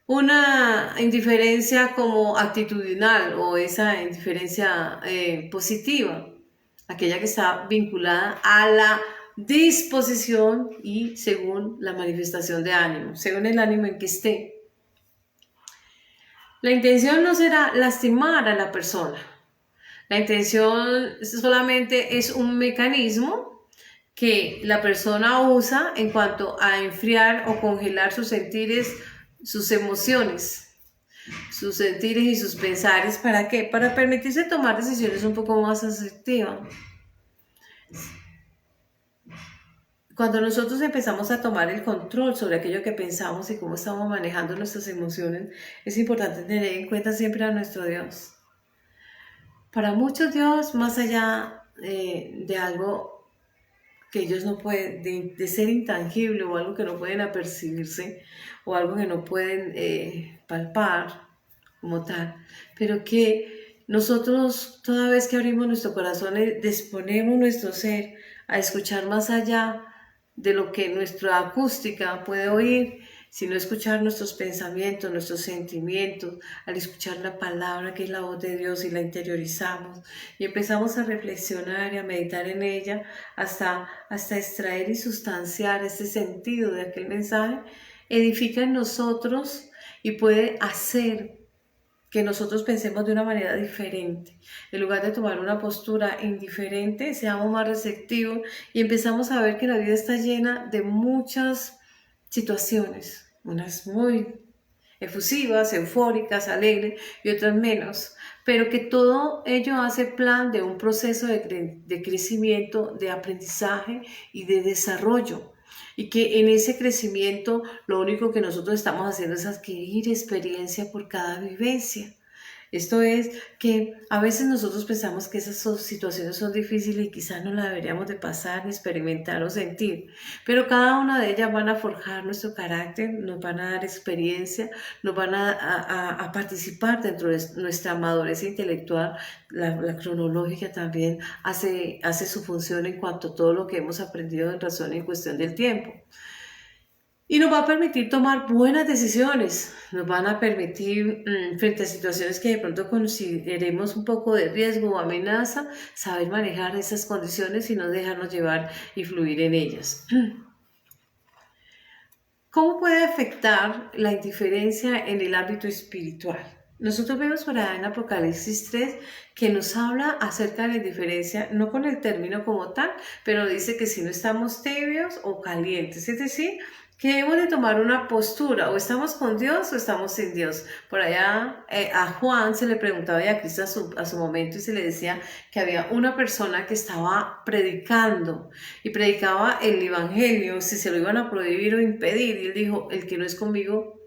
Una indiferencia como actitudinal o esa indiferencia positiva, aquella que está vinculada a la disposición y según la manifestación de ánimo, según el ánimo en que esté. La intención no será lastimar a la persona. La intención solamente es un mecanismo que la persona usa en cuanto a enfriar o congelar sus sentires, sus emociones, sus sentires y sus pensares. ¿Para qué? Para permitirse tomar decisiones un poco más asertivas. Cuando nosotros empezamos a tomar el control sobre aquello que pensamos y cómo estamos manejando nuestras emociones, es importante tener en cuenta siempre a nuestro Dios. Para muchos Dios, más allá de algo que ellos no pueden, de ser intangible o algo que no pueden apercibirse o algo que no pueden palpar como tal, pero que nosotros toda vez que abrimos nuestro corazón disponemos nuestro ser a escuchar más allá de lo que nuestra acústica puede oír, sino escuchar nuestros pensamientos, nuestros sentimientos, al escuchar la palabra que es la voz de Dios y la interiorizamos y empezamos a reflexionar y a meditar en ella hasta extraer y sustanciar ese sentido de aquel mensaje, edifica en nosotros y puede hacer que nosotros pensemos de una manera diferente. En lugar de tomar una postura indiferente, seamos más receptivos y empezamos a ver que la vida está llena de muchas situaciones, unas muy efusivas, eufóricas, alegres y otras menos, pero que todo ello hace plan de un proceso de crecimiento, de aprendizaje y de desarrollo. Y que en ese crecimiento lo único que nosotros estamos haciendo es adquirir experiencia por cada vivencia. Esto es que a veces nosotros pensamos que situaciones son difíciles y quizás no las deberíamos de pasar, ni experimentar o sentir, pero cada una de ellas van a forjar nuestro carácter, nos van a dar experiencia, nos van a participar dentro de nuestra madurez intelectual. La cronológica también hace su función en cuanto a todo lo que hemos aprendido en razón y en cuestión del tiempo. Y nos va a permitir tomar buenas decisiones, nos van a permitir, frente a situaciones que de pronto consideremos un poco de riesgo o amenaza, saber manejar esas condiciones y no dejarnos llevar y fluir en ellas. ¿Cómo puede afectar la indiferencia en el ámbito espiritual? Nosotros vemos por allá en Apocalipsis 3 que nos habla acerca de la indiferencia, no con el término como tal, pero dice que si no estamos tibios o calientes, es decir, que debemos de tomar una postura, o estamos con Dios o estamos sin Dios. Por allá a Juan se le preguntaba y a Cristo a su momento y se le decía que había una persona que estaba predicando y predicaba el evangelio, si se lo iban a prohibir o impedir, y él dijo, el que no es conmigo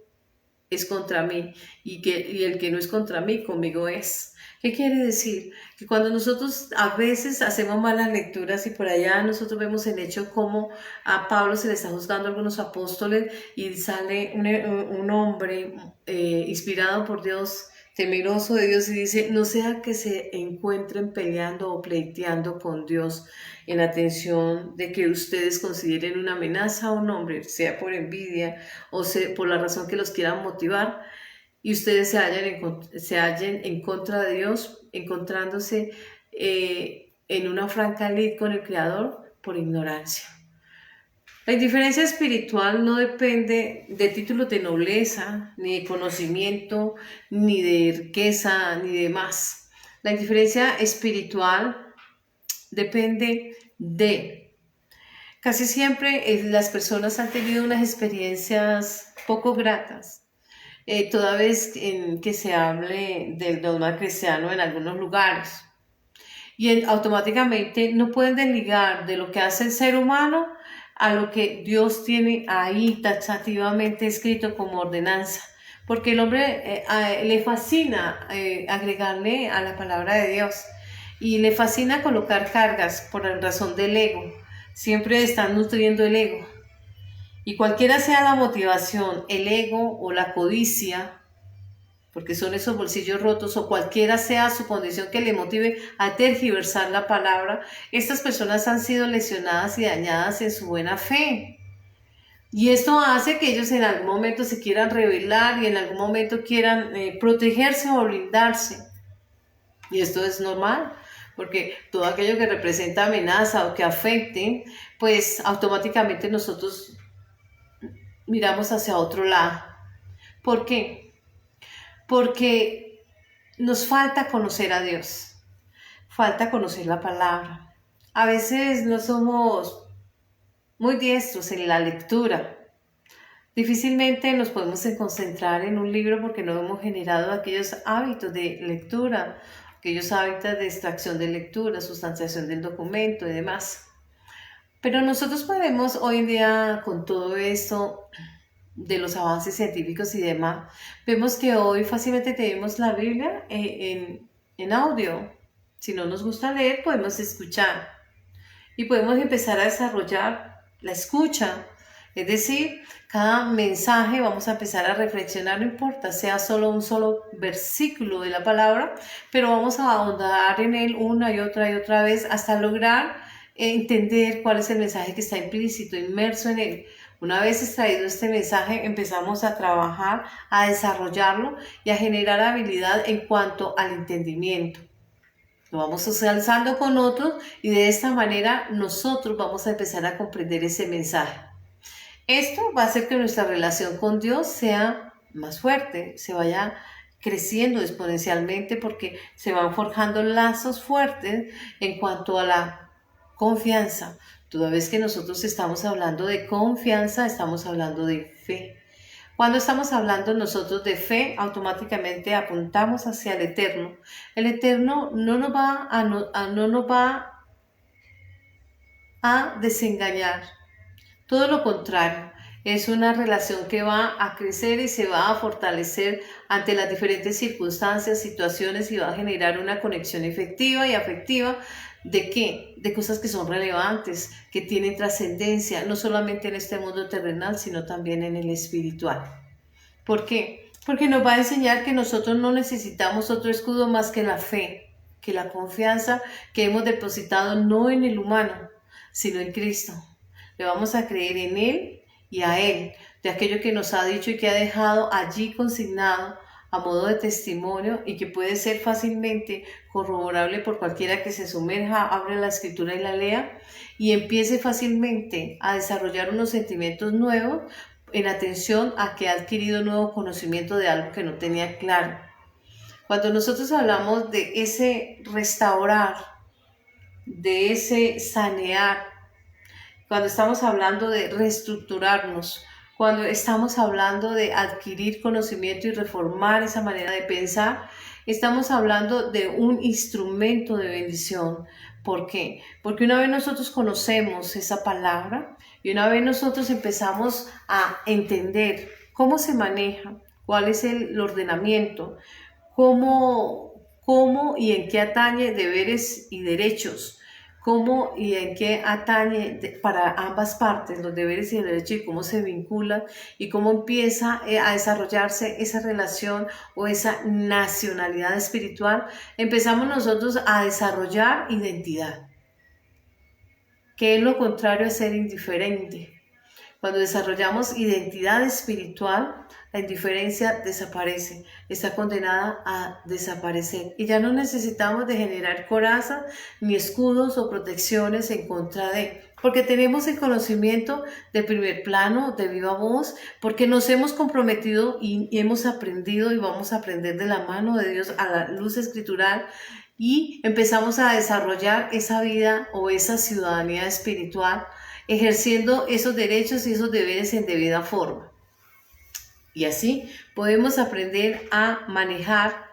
es contra mí y el que no es contra mí, conmigo es. ¿Qué quiere decir? Que cuando nosotros a veces hacemos malas lecturas y por allá nosotros vemos el hecho como a Pablo se le está juzgando a algunos apóstoles y sale un hombre inspirado por Dios, temeroso de Dios y dice, no sea que se encuentren peleando o pleiteando con Dios en atención de que ustedes consideren una amenaza a un hombre, sea por envidia o sea por la razón que los quieran motivar, y ustedes se hallen en contra de Dios, encontrándose en una franca lid con el Creador por ignorancia. La indiferencia espiritual no depende de títulos de nobleza, ni de conocimiento, ni de riqueza, ni de más. La indiferencia espiritual depende de... Casi siempre las personas han tenido unas experiencias poco gratas, toda vez que se hable del dogma cristiano en algunos lugares. Y automáticamente no pueden desligar de lo que hace el ser humano a lo que Dios tiene ahí taxativamente escrito como ordenanza. Porque el hombre le fascina agregarle a la palabra de Dios y le fascina colocar cargas por la razón del ego. Siempre están nutriendo el ego. Y cualquiera sea la motivación, el ego o la codicia, porque son esos bolsillos rotos, o cualquiera sea su condición que le motive a tergiversar la palabra, estas personas han sido lesionadas y dañadas en su buena fe. Y esto hace que ellos en algún momento se quieran rebelar y en algún momento quieran protegerse o blindarse. Y esto es normal, porque todo aquello que representa amenaza o que afecte, pues automáticamente nosotros miramos hacia otro lado. ¿Por qué? Porque nos falta conocer a Dios, falta conocer la palabra. A veces no somos muy diestros en la lectura. Difícilmente nos podemos concentrar en un libro porque no hemos generado aquellos hábitos de lectura, aquellos hábitos de extracción de lectura, sustanciación del documento y demás. Pero nosotros podemos hoy en día, con todo esto de los avances científicos y demás, vemos que hoy fácilmente tenemos la Biblia en audio. Si no nos gusta leer, podemos escuchar y podemos empezar a desarrollar la escucha. Es decir, cada mensaje vamos a empezar a reflexionar, no importa, sea solo un solo versículo de la palabra, pero vamos a ahondar en él una y otra vez hasta lograr entender cuál es el mensaje que está implícito, inmerso en él. Una vez extraído este mensaje, empezamos a trabajar, a desarrollarlo y a generar habilidad en cuanto al entendimiento. Lo vamos socializando con otros y de esta manera nosotros vamos a empezar a comprender ese mensaje. Esto va a hacer que nuestra relación con Dios sea más fuerte, se vaya creciendo exponencialmente porque se van forjando lazos fuertes en cuanto a la confianza. Toda vez que nosotros estamos hablando de confianza, estamos hablando de fe. Cuando estamos hablando nosotros de fe, automáticamente apuntamos hacia el Eterno. El Eterno no nos va a desengañar. Todo lo contrario, es una relación que va a crecer y se va a fortalecer ante las diferentes circunstancias, situaciones y va a generar una conexión efectiva y afectiva. ¿De qué? De cosas que son relevantes, que tienen trascendencia, no solamente en este mundo terrenal, sino también en el espiritual. ¿Por qué? Porque nos va a enseñar que nosotros no necesitamos otro escudo más que la fe, que la confianza que hemos depositado no en el humano, sino en Cristo. Le vamos a creer en Él y a Él, de aquello que nos ha dicho y que ha dejado allí consignado a modo de testimonio y que puede ser fácilmente corroborable por cualquiera que se sumerja, abra la escritura y la lea y empiece fácilmente a desarrollar unos sentimientos nuevos en atención a que ha adquirido nuevo conocimiento de algo que no tenía claro. Cuando nosotros hablamos de ese restaurar, de ese sanear, cuando estamos hablando de reestructurarnos, cuando estamos hablando de adquirir conocimiento y reformar esa manera de pensar, estamos hablando de un instrumento de bendición. ¿Por qué? Porque una vez nosotros conocemos esa palabra y una vez nosotros empezamos a entender cómo se maneja, cuál es el ordenamiento, cómo y en qué atañe deberes y derechos, cómo y en qué atañe para ambas partes los deberes y el derecho y cómo se vinculan y cómo empieza a desarrollarse esa relación o esa nacionalidad espiritual, empezamos nosotros a desarrollar identidad, que es lo contrario a ser indiferente. Cuando desarrollamos identidad espiritual, la indiferencia desaparece, está condenada a desaparecer. Y ya no necesitamos de generar corazas, ni escudos o protecciones en contra de, porque tenemos el conocimiento de primer plano, de viva voz, porque nos hemos comprometido y hemos aprendido y vamos a aprender de la mano de Dios a la luz escritural y empezamos a desarrollar esa vida o esa ciudadanía espiritual, ejerciendo esos derechos y esos deberes en debida forma. Y así podemos aprender a manejar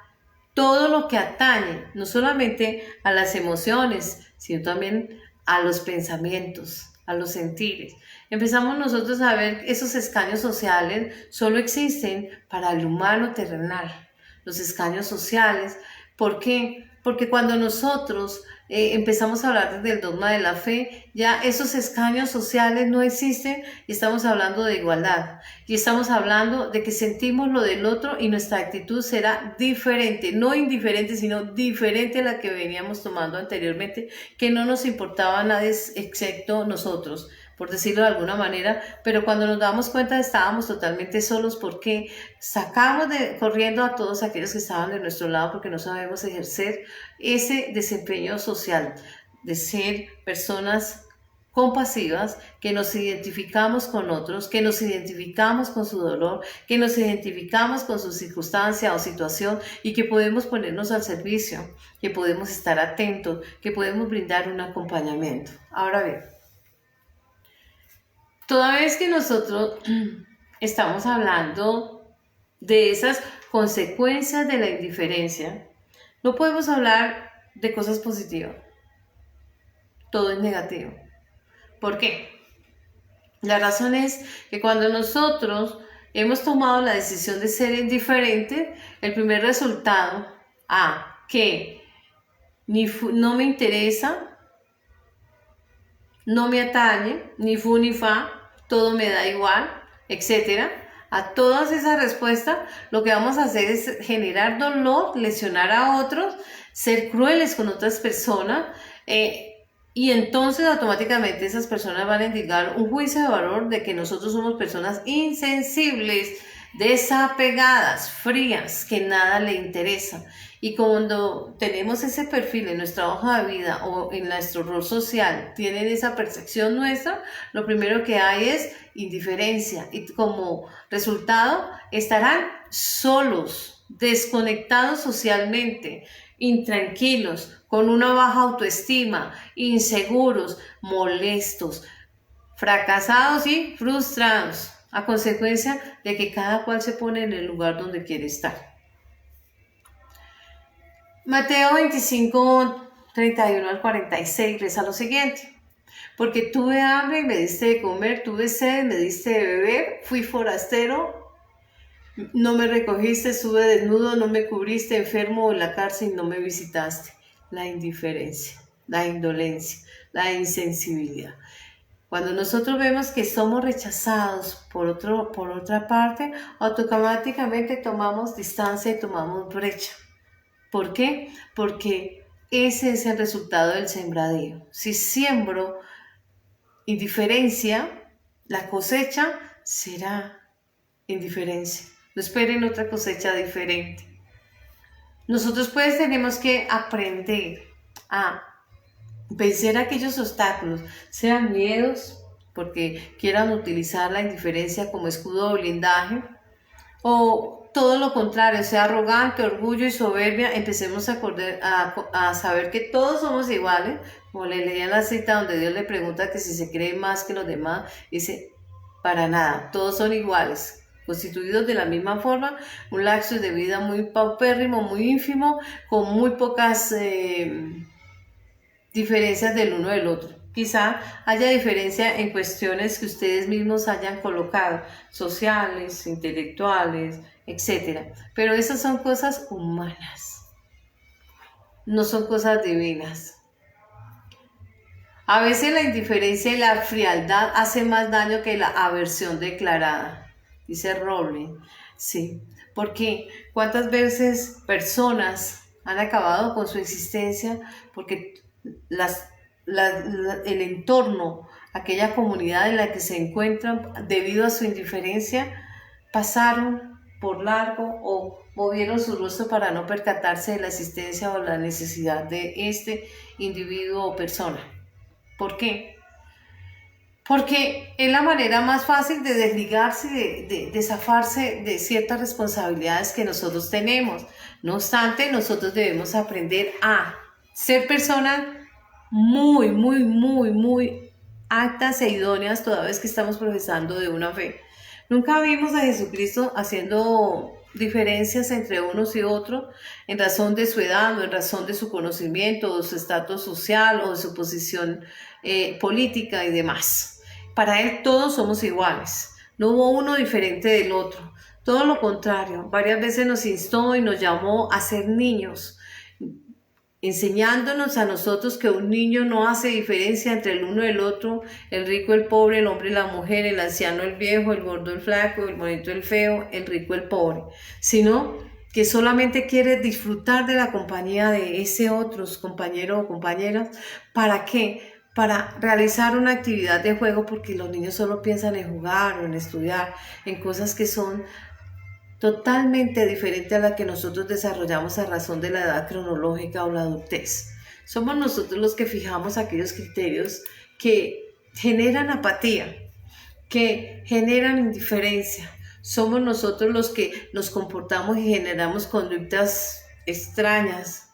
todo lo que atañe, no solamente a las emociones, sino también a los pensamientos, a los sentires. Empezamos nosotros a ver que esos escaños sociales solo existen para el humano terrenal. Los escaños sociales, ¿por qué? Porque cuando nosotros empezamos a hablar del dogma de la fe, ya esos escaños sociales no existen y estamos hablando de igualdad. Y estamos hablando de que sentimos lo del otro y nuestra actitud será diferente, no indiferente, sino diferente a la que veníamos tomando anteriormente, que no nos importaba nada excepto nosotros, por decirlo de alguna manera, pero cuando nos damos cuenta estábamos totalmente solos porque sacamos corriendo a todos aquellos que estaban de nuestro lado porque no sabemos ejercer ese desempeño social de ser personas compasivas, que nos identificamos con otros, que nos identificamos con su dolor, que nos identificamos con su circunstancia o situación y que podemos ponernos al servicio, que podemos estar atentos, que podemos brindar un acompañamiento. Ahora bien, toda vez que nosotros estamos hablando de esas consecuencias de la indiferencia, no podemos hablar de cosas positivas. Todo es negativo. ¿Por qué? La razón es que cuando nosotros hemos tomado la decisión de ser indiferentes, el primer resultado, que no me interesa, no me atañe, ni fu ni fa, todo me da igual, etc. A todas esas respuestas, lo que vamos a hacer es generar dolor, lesionar a otros, ser crueles con otras personas, Y entonces automáticamente esas personas van a indicar un juicio de valor de que nosotros somos personas insensibles, desapegadas, frías, que nada le interesa. Y cuando tenemos ese perfil en nuestra hoja de vida o en nuestro rol social, tienen esa percepción nuestra, lo primero que hay es indiferencia y como resultado estarán solos, desconectados socialmente, intranquilos, con una baja autoestima, inseguros, molestos, fracasados y frustrados, a consecuencia de que cada cual se pone en el lugar donde quiere estar. Mateo 25, 31 al 46 reza lo siguiente: porque tuve hambre y me diste de comer, tuve sed y me diste de beber, fui forastero, no me recogiste, estuve desnudo, no me cubriste, enfermo en la cárcel y no me visitaste. La indiferencia, la indolencia, la insensibilidad. Cuando nosotros vemos que somos rechazados por otra parte, automáticamente tomamos distancia y tomamos brecha. ¿Por qué? Porque ese es el resultado del sembradío. Si siembro indiferencia, la cosecha será indiferencia. No esperen otra cosecha diferente. Nosotros pues tenemos que aprender a vencer aquellos obstáculos, sean miedos, porque quieran utilizar la indiferencia como escudo o blindaje, o todo lo contrario, sea arrogante, orgullo y soberbia. Empecemos a saber que todos somos iguales, como le leía en la cita donde Dios le pregunta que si se cree más que los demás, dice, para nada, todos son iguales, constituidos de la misma forma, un lapso de vida muy paupérrimo, muy ínfimo, con muy pocas diferencias del uno del otro. Quizá haya diferencia en cuestiones que ustedes mismos hayan colocado, sociales, intelectuales, etc. Pero esas son cosas humanas, no son cosas divinas. A veces la indiferencia y la frialdad hacen más daño que la aversión declarada, dice Rowling. Sí, porque cuántas veces personas han acabado con su existencia porque el entorno, aquella comunidad en la que se encuentran, debido a su indiferencia, pasaron por largo o movieron su rostro para no percatarse de la existencia o la necesidad de este individuo o persona. ¿Por qué? Porque es la manera más fácil de desligarse, de zafarse de ciertas responsabilidades que nosotros tenemos. No obstante, nosotros debemos aprender a ser personas muy aptas e idóneas toda vez que estamos profesando de una fe. Nunca vimos a Jesucristo haciendo diferencias entre unos y otros en razón de su edad o en razón de su conocimiento o de su estatus social o de su posición política y demás. Para él todos somos iguales, no hubo uno diferente del otro, todo lo contrario, varias veces nos instó y nos llamó a ser niños, enseñándonos a nosotros que un niño no hace diferencia entre el uno y el otro, el rico, el pobre, el hombre y la mujer, el anciano, el viejo, el gordo, el flaco, el bonito, el feo, el rico, el pobre, sino que solamente quiere disfrutar de la compañía de ese otro compañero o compañera. ¿Para qué? Para realizar una actividad de juego, porque los niños solo piensan en jugar o en estudiar, en cosas que son totalmente diferente a la que nosotros desarrollamos a razón de la edad cronológica o la adultez. Somos nosotros los que fijamos aquellos criterios que generan apatía, que generan indiferencia. Somos nosotros los que nos comportamos y generamos conductas extrañas.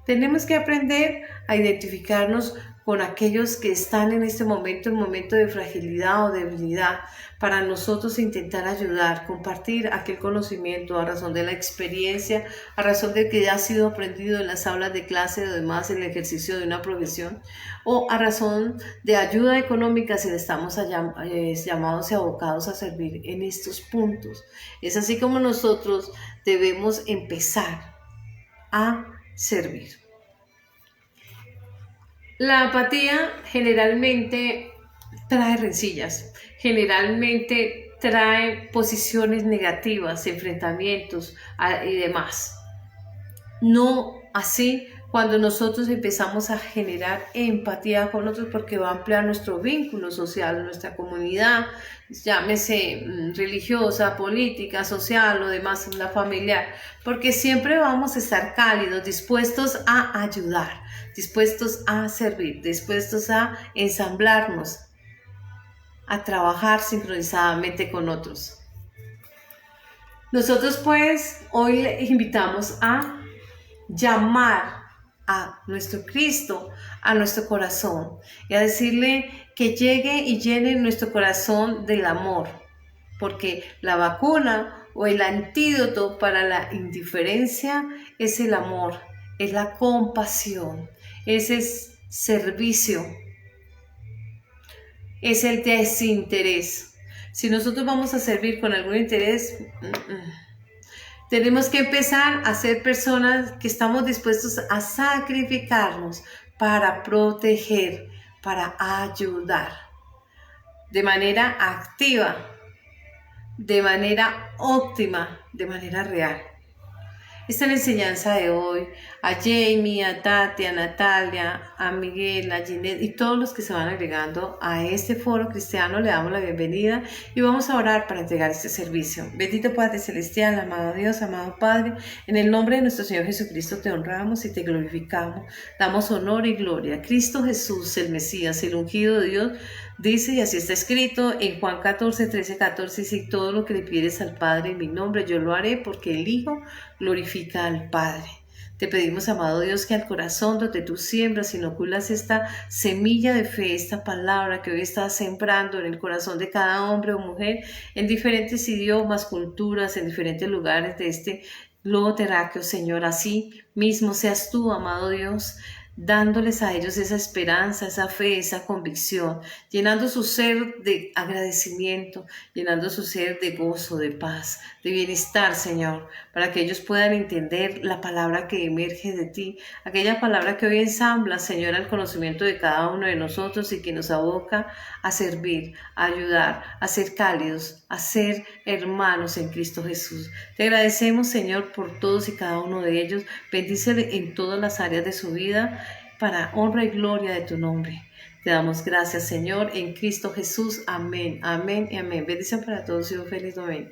Tenemos que aprender a identificarnos con aquellos que están en este momento, en momento de fragilidad o debilidad, para nosotros intentar ayudar, compartir aquel conocimiento a razón de la experiencia, a razón de que ya ha sido aprendido en las aulas de clase o demás en el ejercicio de una profesión, o a razón de ayuda económica si le estamos llamados y abocados a servir en estos puntos. Es así como nosotros debemos empezar a servir. La apatía generalmente trae rencillas, generalmente trae posiciones negativas, enfrentamientos y demás. No así Cuando nosotros empezamos a generar empatía con otros, porque va a ampliar nuestro vínculo social, nuestra comunidad, llámese religiosa, política, social o demás, la familiar, porque siempre vamos a estar cálidos, dispuestos a ayudar, dispuestos a servir, dispuestos a ensamblarnos, a trabajar sincronizadamente con otros. Nosotros pues hoy le invitamos a llamar a nuestro Cristo, a nuestro corazón, y a decirle que llegue y llene nuestro corazón del amor, porque la vacuna o el antídoto para la indiferencia es el amor, es la compasión, es el servicio, es el desinterés. Si nosotros vamos a servir con algún interés, tenemos que empezar a ser personas que estamos dispuestos a sacrificarnos para proteger, para ayudar, de manera activa, de manera óptima, de manera real. Esta es la enseñanza de hoy. A Jamie, a Tati, a Natalia, a Miguel, a Ginette y todos los que se van agregando a este foro cristiano, le damos la bienvenida y vamos a orar para entregar este servicio. Bendito Padre Celestial, amado Dios, amado Padre, en el nombre de nuestro Señor Jesucristo te honramos y te glorificamos. Damos honor y gloria a Cristo Jesús, el Mesías, el ungido de Dios. Dice, y así está escrito en Juan 14, 13, 14, dice, todo lo que le pides al Padre en mi nombre, yo lo haré, porque el Hijo glorifica al Padre. Te pedimos, amado Dios, que al corazón donde tú siembras, inoculas esta semilla de fe, esta palabra que hoy estás sembrando en el corazón de cada hombre o mujer, en diferentes idiomas, culturas, en diferentes lugares de este globo terráqueo, Señor. Así mismo seas tú, amado Dios, dándoles a ellos esa esperanza, esa fe, esa convicción, llenando su ser de agradecimiento, llenando su ser de gozo, de paz, de bienestar, Señor, para que ellos puedan entender la palabra que emerge de ti, aquella palabra que hoy ensambla, Señor, al conocimiento de cada uno de nosotros y que nos aboca a servir, a ayudar, a ser cálidos, a ser hermanos en Cristo Jesús. Te agradecemos, Señor, por todos y cada uno de ellos. Bendícele en todas las áreas de su vida, para honra y gloria de tu nombre. Te damos gracias, Señor, en Cristo Jesús. Amén, amén y amén. Bendición para todos y un feliz domingo.